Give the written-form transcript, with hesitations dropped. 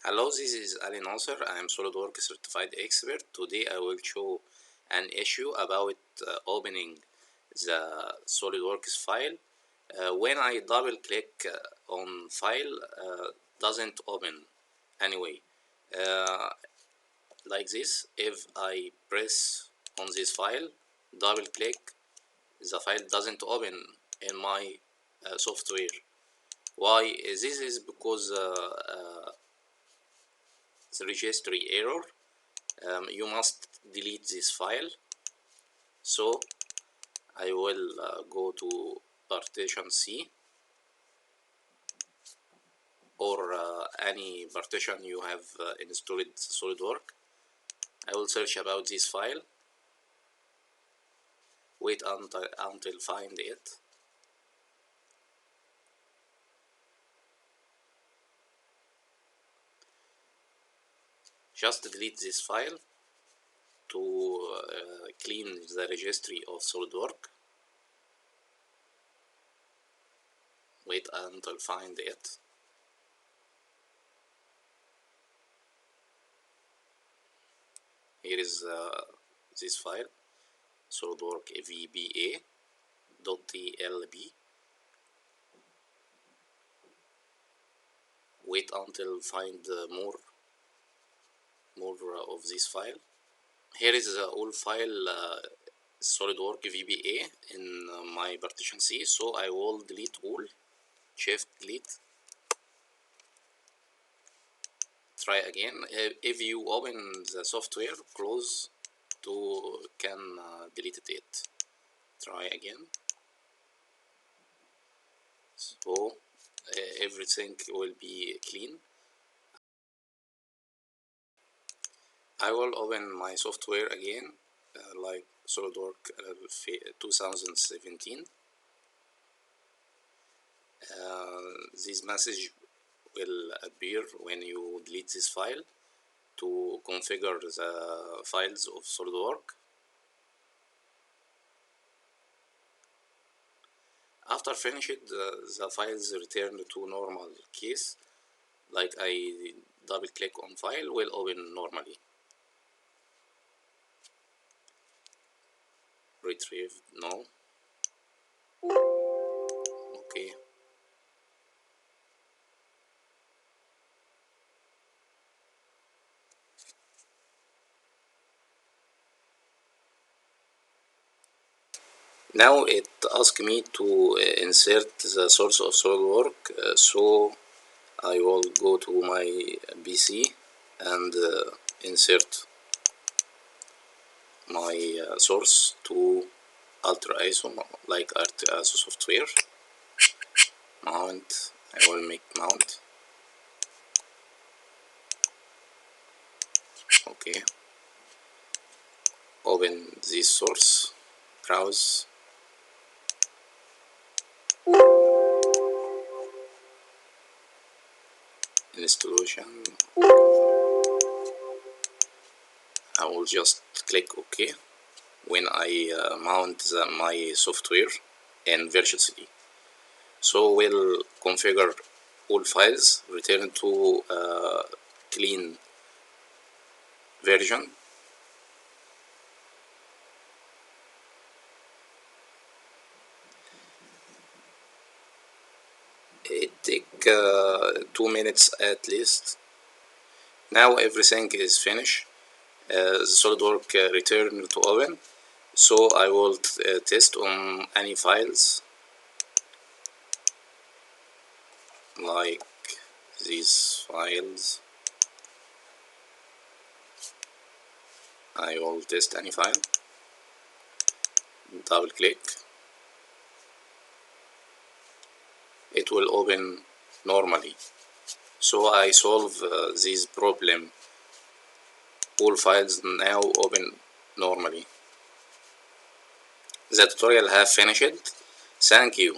Hello, this is Ali Nasser. I am Solidworks certified expert. Today I will show an issue about opening the Solidworks file. When I double click on file, doesn't open anyway. Like this, if I press on this file, double click, the file doesn't open in my software. Why? This is because the registry error. You must delete this file. So I will go to partition C or any partition you have installed SolidWorks. I will search about this file, wait until find it. Just delete this file to clean the registry of SolidWorks. Wait until find it. Here is this file, SolidWorks VBA.tlb. Wait until find more of this file. Here is the old file SolidWorks VBA in my partition C, so I will delete all. Shift delete. Try again. If you open the software, close to can delete it. Try again. So everything will be clean. I will open my software again, like SolidWorks 2017. This message will appear when you delete this file to configure the files of SolidWorks. After finishing, the files return to normal case. Like I double click on file, will open normally. Retrieve, no. Okay. Now it asks me to insert the source of SolidWorks, so I will go to my PC and insert my source to Ultra ISO, like Ultra ISO software. Mount, I will make mount. Okay. Open this source, browse. Installation. I will just click OK when I mount my software in Virtual CD. So we'll configure all files, return to clean version. It takes 2 minutes at least. Now everything is finished. The SolidWorks returned to open. So I will test on any files like these files. I will test any file. Double click. It will open normally. So I solve this problem. All files now open normally. The tutorial have finished. Thank you.